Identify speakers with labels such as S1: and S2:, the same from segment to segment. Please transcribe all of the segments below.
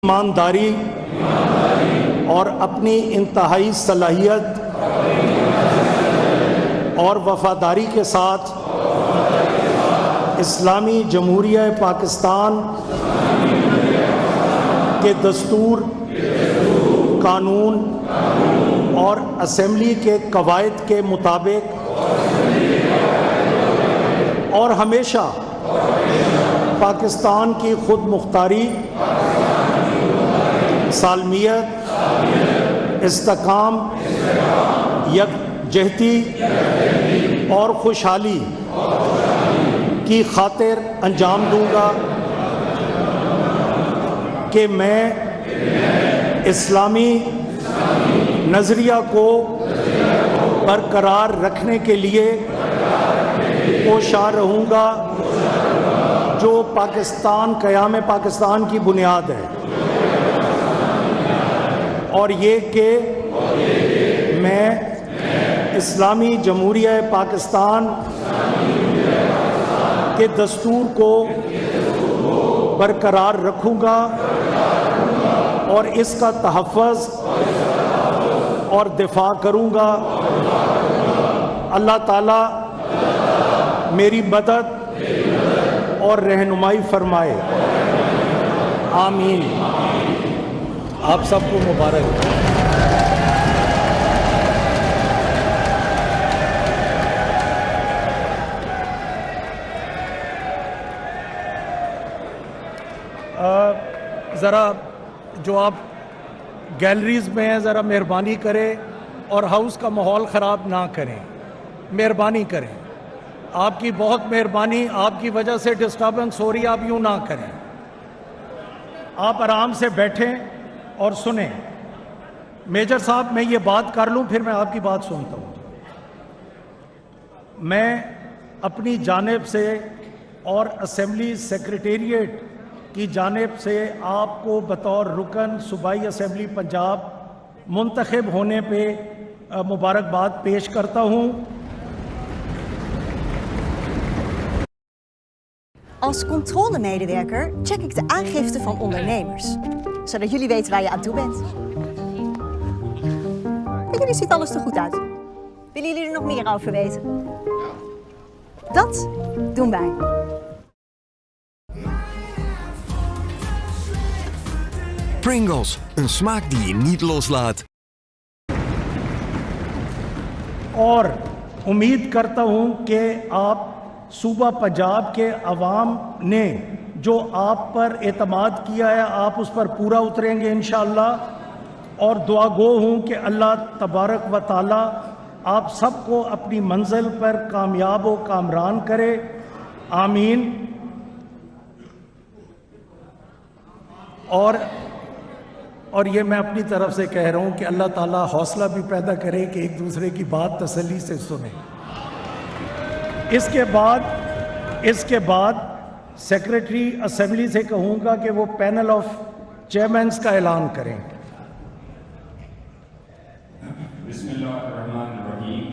S1: ایمانداری اور اپنی انتہائی صلاحیت اور وفاداری کے ساتھ اسلامی جمہوریہ پاکستان کے دستور، قانون اور اسمبلی کے قواعد کے مطابق اور ہمیشہ پاکستان کی خود مختاری، سالمیت، استحکام، یکجہتی اور خوشحالی کی خاطر انجام دوں گا کہ میں اسلامی نظریہ کو برقرار رکھنے کے لیے کوشاں رہوں گا، جو قیام پاکستان کی بنیاد ہے، اور یہ کہ میں اسلامی جمہوریہ پاکستان کے دستور کو برقرار رکھوں گا اور اس کا تحفظ اور دفاع کروں گا۔ اللہ تعالیٰ میری مدد اور رہنمائی فرمائے، آمین۔ آپ سب کو مبارک۔ ذرا جو آپ گیلریز میں ہیں ذرا مہربانی کریں اور ہاؤس کا ماحول خراب نہ کریں، مہربانی کریں، آپ کی بہت مہربانی، آپ کی وجہ سے ڈسٹربنس ہو رہی ہے، آپ یوں نہ کریں، آپ آرام سے بیٹھیں اور سنیں۔ میجر صاحب میں یہ بات کر لوں پھر میں آپ کی بات سنتا ہوں۔ میں اپنی جانب سے اور اسمبلی سیکریٹریٹ کی جانب سے آپ کو بطور رکن صوبائی اسمبلی پنجاب منتخب ہونے پہ مبارکباد پیش کرتا ہوں۔
S2: Als controlemedewerker check ik de aangifte van ondernemers, zodat jullie weten waar je aan toe bent. Bij jullie ziet alles er goed uit. Willen jullie er nog meer over weten? Dat doen wij.
S3: Pringles, een smaak die je niet loslaat.
S1: اور امید کرتا ہوں کہ آپ صوبہ پنجاب کے عوام نے جو آپ پر اعتماد کیا ہے آپ اس پر پورا اتریں گے انشاءاللہ، اور دعا گو ہوں کہ اللہ تبارک و تعالی آپ سب کو اپنی منزل پر کامیاب و کامران کرے، آمین۔ اور یہ میں اپنی طرف سے کہہ رہا ہوں کہ اللہ تعالیٰ حوصلہ بھی پیدا کرے کہ ایک دوسرے کی بات تسلی سے سنیں۔ اس کے بعد سیکریٹری اسمبلی سے کہوں گا کہ وہ پینل آف چیئرمینز کا اعلان کریں۔
S4: بسم اللہ الرحمن الرحیم۔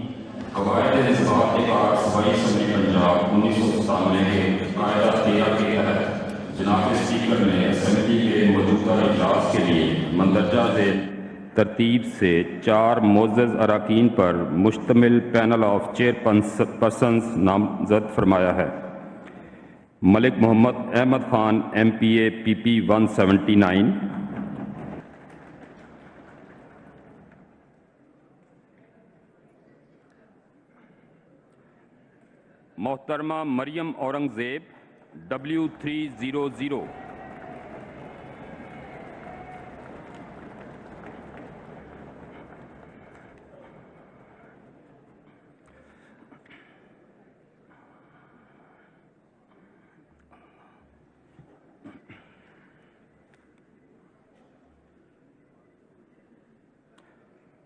S4: قواعد نصاب کے بعد صوبائی اسمبلی پنجاب 1997 کے قاعدہ 13 کے تحت جناب اسپیکر نے اسمبلی کے موجودہ اجلاس کے لیے مندرجہ ذیل ترتیب سے 4 معزز اراکین پر مشتمل پینل آف چیئر پرسنز نامزد فرمایا ہے۔ ملک محمد احمد خان ایم پی اے پی پی 179، محترمہ مریم اورنگزیب W300،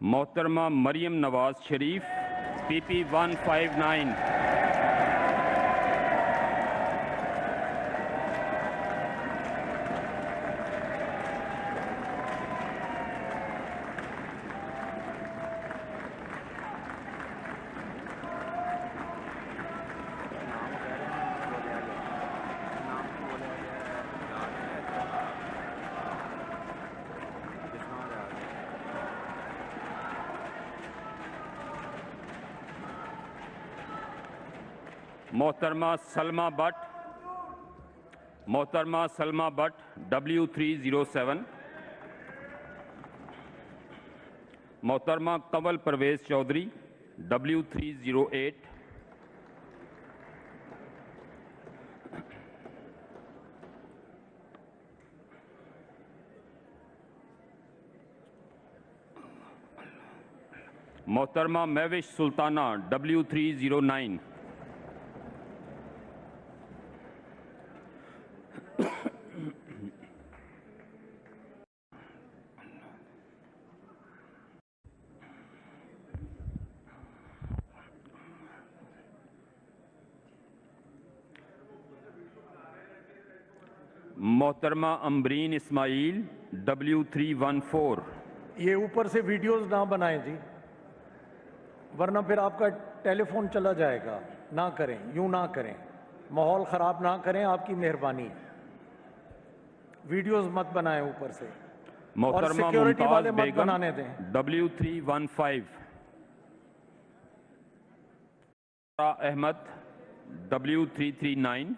S4: محترمہ مریم نواز شریف پی پی 159، محترمہ سلمہ بٹ W307. محترمہ کنول پرویز چودھری W308. محترمہ مہوش سلطانہ W309. محترمہ امبرین اسماعیل W314.
S1: یہ اوپر سے ویڈیوز نہ بنائیں جی، ورنہ پھر آپ کا ٹیلی فون چلا جائے گا. نہ کریں، یوں نہ کریں، ماحول خراب نہ کریں، آپ کی مہربانی. ویڈیوز مت بنائیں اوپر سے، اور
S4: محترمہ
S1: سیکیورٹی
S4: ممتاز
S1: والے مت
S4: بیگم
S1: بنانے دیں.
S4: W315. احمد W339.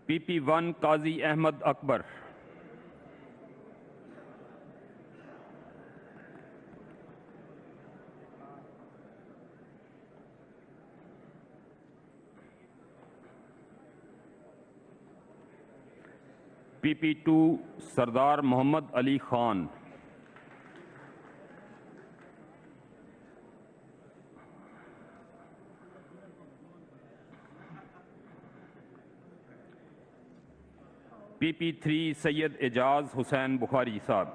S4: PP1 قاضی احمد اکبر. PP2 سردار محمد علی خان. PP3 سید اعجاز حسین بخاری صاحب.